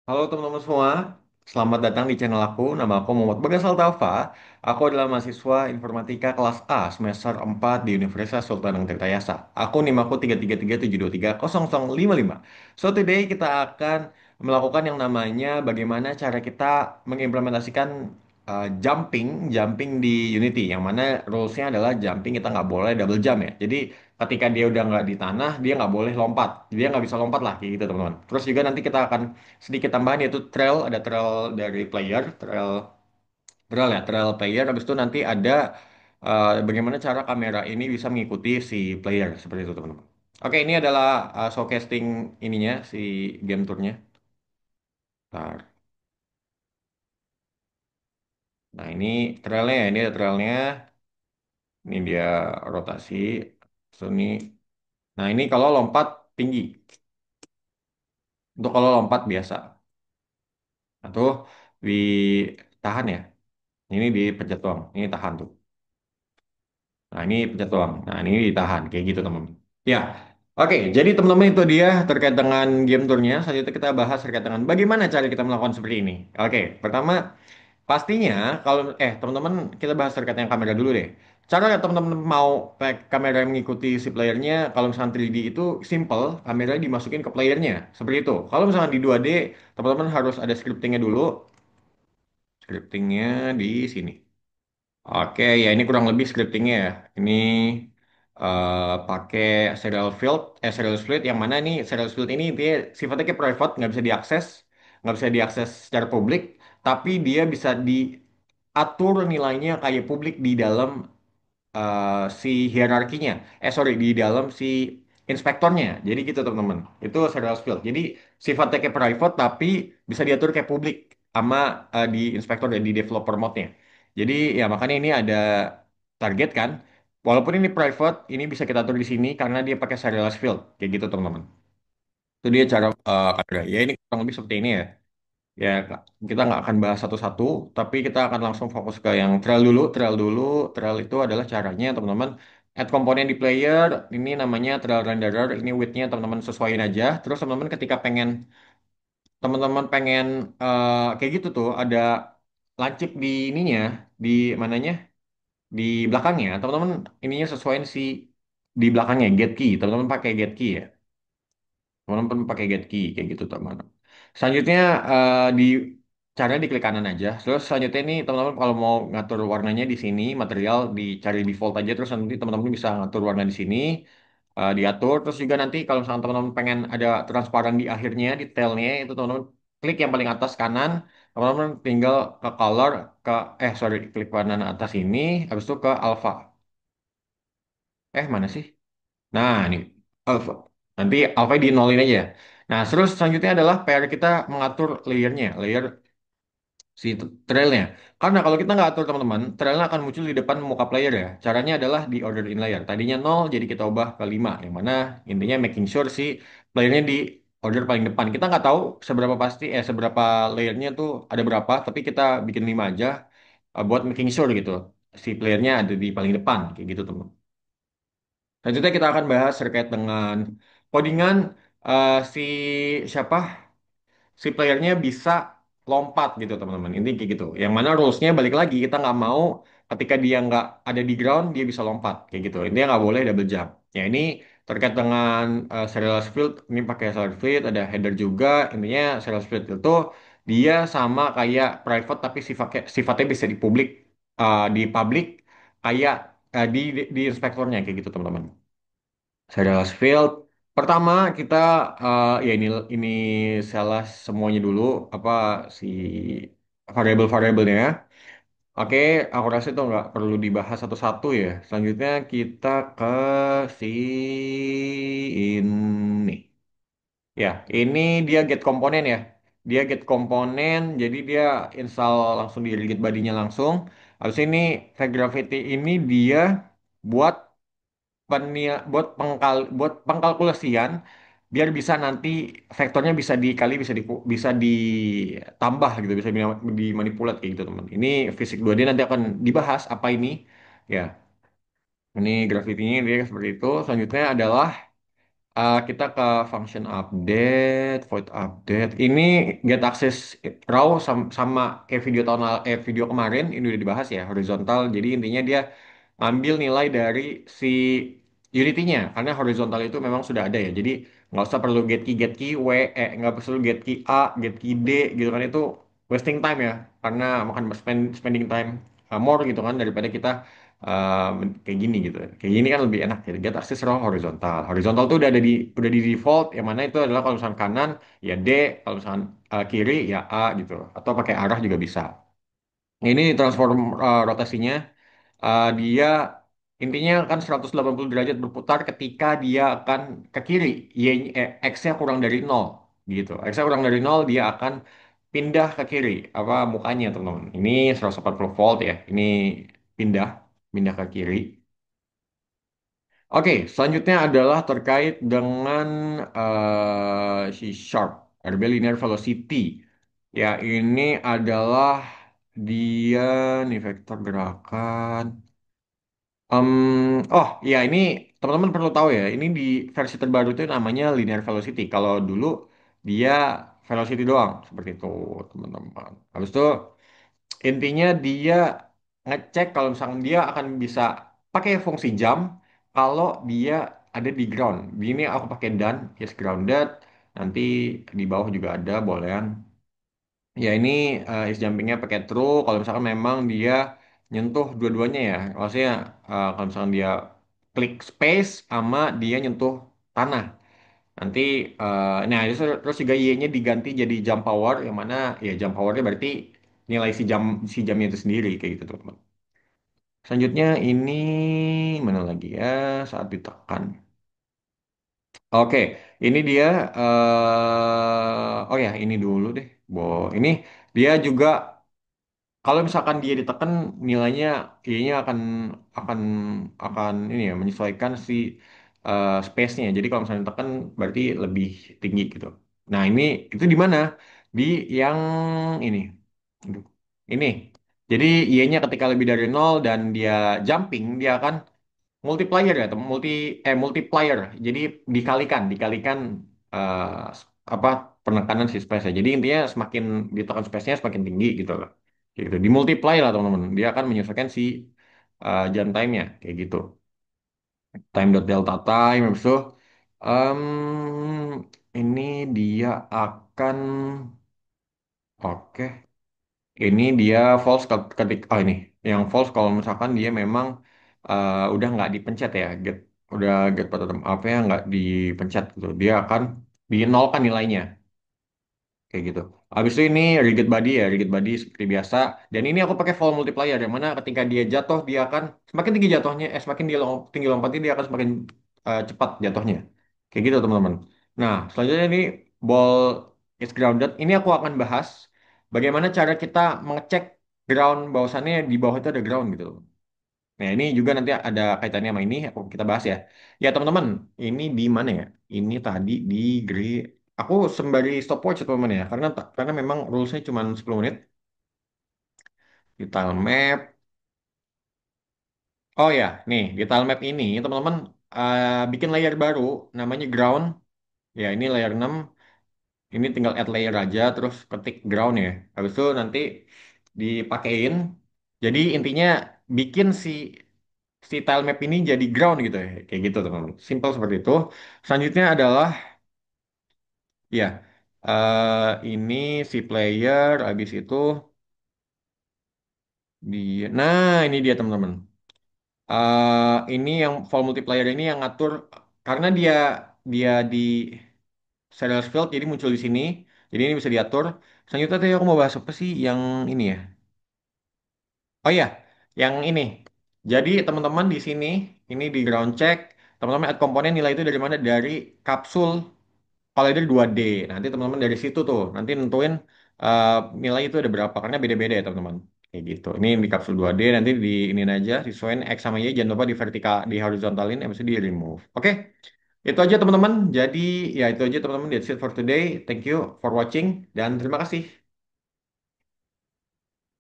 Halo teman-teman semua, selamat datang di channel aku. Nama aku Muhammad Bagas Altafa. Aku adalah mahasiswa informatika kelas A semester 4 di Universitas Sultan Tirtayasa. Aku NIM aku 333723055. So today kita akan melakukan yang namanya bagaimana cara kita mengimplementasikan jumping, jumping di Unity. Yang mana rulesnya adalah jumping kita nggak boleh double jump ya. Jadi ketika dia udah nggak di tanah, dia nggak boleh lompat. Dia nggak bisa lompat lah kayak gitu teman-teman. Terus juga nanti kita akan sedikit tambahan yaitu trail, ada trail dari player, trail ya, trail player. Habis itu nanti ada bagaimana cara kamera ini bisa mengikuti si player seperti itu teman-teman. Oke, ini adalah showcasing ininya si game tournya. Bentar. Nah ini trailnya ya, ini ada trailnya. Ini dia rotasi. So, ini. Nah ini kalau lompat tinggi. Untuk kalau lompat biasa. Atau ditahan ya. Ini dipencet doang. Ini tahan tuh. Nah, ini pencet doang. Nah, ini ditahan. Kayak gitu, teman-teman. Ya, oke. Jadi, teman-teman itu dia terkait dengan game tournya. Selanjutnya kita bahas terkait dengan bagaimana cara kita melakukan seperti ini. Oke, pertama, pastinya kalau, teman-teman, kita bahas terkait dengan kamera dulu deh. Cara teman-teman mau pakai kamera yang mengikuti si playernya, kalau misalnya 3D itu simple, kamera dimasukin ke playernya. Seperti itu. Kalau misalnya di 2D, teman-teman harus ada scriptingnya dulu. Scriptingnya di sini. Oke, ya ini kurang lebih scriptingnya ya. Ini pakai serial field yang mana nih serial field ini dia sifatnya kayak private, nggak bisa diakses secara publik, tapi dia bisa diatur nilainya kayak publik di dalam si hierarkinya. Sorry, di dalam si inspektornya. Jadi gitu teman-teman. Itu serial field. Jadi sifatnya kayak private tapi bisa diatur kayak publik sama di inspektor dan di developer mode-nya. Jadi ya makanya ini ada target kan. Walaupun ini private, ini bisa kita atur di sini karena dia pakai serial field. Kayak gitu teman-teman. Itu dia cara ada. Ya ini kurang lebih seperti ini ya. Ya, kita nggak akan bahas satu-satu, tapi kita akan langsung fokus ke yang trail dulu. Trail dulu, trail itu adalah caranya teman-teman add komponen di player. Ini namanya trail renderer. Ini width-nya teman-teman sesuaiin aja. Terus teman-teman ketika teman-teman pengen kayak gitu tuh ada lancip di ininya, di mananya, di belakangnya. Teman-teman ininya sesuaiin si di belakangnya get key. Teman-teman pakai get key ya. Teman-teman pakai get key kayak gitu teman-teman. Selanjutnya di caranya diklik kanan aja. Terus selanjutnya ini teman-teman kalau mau ngatur warnanya di sini material dicari default aja. Terus nanti teman-teman bisa ngatur warna di sini diatur. Terus juga nanti kalau misalnya teman-teman pengen ada transparan di akhirnya detailnya itu teman-teman klik yang paling atas kanan. Teman-teman tinggal ke color ke sorry klik kanan atas ini. Habis itu ke alpha. Mana sih? Nah, ini alpha. Nanti alpha di nolin aja. Nah, terus selanjutnya adalah PR kita mengatur layernya, layer si trailnya. Karena kalau kita nggak atur teman-teman, trailnya akan muncul di depan muka player ya. Caranya adalah di order in layer. Tadinya 0, jadi kita ubah ke 5. Yang mana intinya making sure si playernya di order paling depan. Kita nggak tahu seberapa layernya tuh ada berapa, tapi kita bikin 5 aja buat making sure gitu. Si playernya ada di paling depan, kayak gitu teman. Selanjutnya kita akan bahas terkait dengan codingan si siapa si playernya bisa lompat gitu teman-teman. Ini kayak gitu. Yang mana rulesnya balik lagi kita nggak mau ketika dia nggak ada di ground dia bisa lompat kayak gitu. Intinya nggak boleh double jump. Ya ini terkait dengan serial field ini pakai serial field ada header juga. Intinya serial field itu dia sama kayak private tapi sifatnya bisa di public kayak di inspektornya kayak gitu teman-teman. Serial field. Pertama kita ya ini salah semuanya dulu apa si variabel-variabelnya. Oke, aku rasa itu nggak perlu dibahas satu-satu ya. Selanjutnya kita ke si ini. Ya, ini dia get komponen ya. Dia get komponen, jadi dia install langsung di Git body-nya langsung. Habis ini Fake Gravity ini dia buat buat pengkalkulasian biar bisa nanti vektornya bisa dikali bisa ditambah gitu bisa dimanipulat kayak gitu teman. Ini fisik 2D nanti akan dibahas apa ini ya. Ini grafitinya dia seperti itu. Selanjutnya adalah Kita ke function update, void update. Ini get access raw sama kayak video kemarin ini udah dibahas ya horizontal. Jadi intinya dia ambil nilai dari si Unity-nya karena horizontal itu memang sudah ada ya. Jadi nggak usah perlu get key w, nggak perlu get key a, get key d gitu kan itu wasting time ya karena makan spending time more gitu kan daripada kita eh, kayak gini gitu. Kayak gini kan lebih enak gitu. Get access raw horizontal. Horizontal tuh udah di default yang mana itu adalah kalau misalkan kanan ya D, kalau misalkan kiri ya A gitu. Atau pakai arah juga bisa. Ini transform rotasinya dia intinya kan 180 derajat berputar ketika dia akan ke kiri. X-nya kurang dari nol gitu. X-nya kurang dari nol dia akan pindah ke kiri apa mukanya teman-teman. Ini 180 volt ya. Ini pindah pindah ke kiri. Oke, selanjutnya adalah terkait dengan C sharp, RB linear velocity. Ya, ini adalah dia nih vektor gerakan. Oh, ya ini teman-teman perlu tahu ya, ini di versi terbaru itu namanya linear velocity. Kalau dulu dia velocity doang, seperti itu teman-teman. Habis itu intinya dia ngecek kalau misalnya dia akan bisa pakai fungsi jump kalau dia ada di ground. Di ini aku pakai done is grounded. Nanti di bawah juga ada bolehan. Ya ini is jumpingnya pakai true. Kalau misalkan memang dia nyentuh dua-duanya ya. Maksudnya kalau misalkan dia klik space sama dia nyentuh tanah. Nanti, nah itu terus juga Y-nya diganti jadi jump power, yang mana ya jump powernya berarti nilai si jamnya itu sendiri kayak gitu teman-teman. Selanjutnya ini mana lagi ya saat ditekan. Oke, ini dia. Oh ya ini dulu deh. Ini dia juga kalau misalkan dia ditekan nilainya Y-nya akan akan ini ya menyesuaikan si space-nya. Jadi kalau misalnya ditekan berarti lebih tinggi gitu. Nah, ini itu di mana? Di yang ini. Aduh. Ini. Jadi Y-nya ketika lebih dari nol dan dia jumping, dia akan multiplier ya, atau multiplier. Jadi dikalikan eh, apa penekanan si space-nya. Jadi intinya semakin ditekan space-nya semakin tinggi gitu loh. Kayak gitu. Dimultiply lah teman-teman. Dia akan menyesuaikan si jam time-nya kayak gitu. Time dot delta time habis itu ini dia akan oke. Ini dia false ketika ini yang false kalau misalkan dia memang udah nggak dipencet ya udah get bottom up ya nggak dipencet gitu dia akan dinolkan nilainya kayak gitu. Habis itu ini rigid body seperti biasa dan ini aku pakai fall multiplier yang mana ketika dia jatuh dia akan semakin tinggi jatuhnya semakin dia tinggi lompatnya dia akan semakin cepat jatuhnya kayak gitu teman-teman. Nah selanjutnya ini ball is grounded ini aku akan bahas bagaimana cara kita mengecek ground bahwasannya di bawah itu ada ground gitu. Nah, ini juga nanti ada kaitannya sama ini, kita bahas ya. Ya, teman-teman, ini di mana ya? Ini tadi di grade. Aku sembari stopwatch, teman-teman ya, karena memang rulesnya cuma 10 menit. Di tile map. Oh ya, nih, di tile map ini, teman-teman bikin layer baru, namanya ground. Ya, ini layer 6. Ini tinggal add layer aja, terus ketik ground ya. Habis itu nanti dipakein. Jadi intinya bikin si tile map ini jadi ground gitu ya. Kayak gitu teman-teman. Simple seperti itu. Selanjutnya adalah ya ini si player habis itu nah ini dia teman-teman. Ini yang fall multiplier ini yang ngatur karena dia dia di serial field jadi muncul di sini. Jadi ini bisa diatur. Selanjutnya tadi aku mau bahas apa sih yang ini ya? Oh iya, yang ini. Jadi teman-teman di sini, ini di ground check, teman-teman add komponen nilai itu dari mana? Dari kapsul collider 2D. Nanti teman-teman dari situ tuh, nanti nentuin eh, nilai itu ada berapa, karena beda-beda ya teman-teman. Kayak gitu. Ini di kapsul 2D, nanti di ini aja, sesuaiin X sama Y, jangan lupa di vertikal, di horizontalin, habis itu di remove. Oke, itu aja teman-teman. Jadi ya itu aja teman-teman, that's it for today. Thank you for watching, dan terima kasih.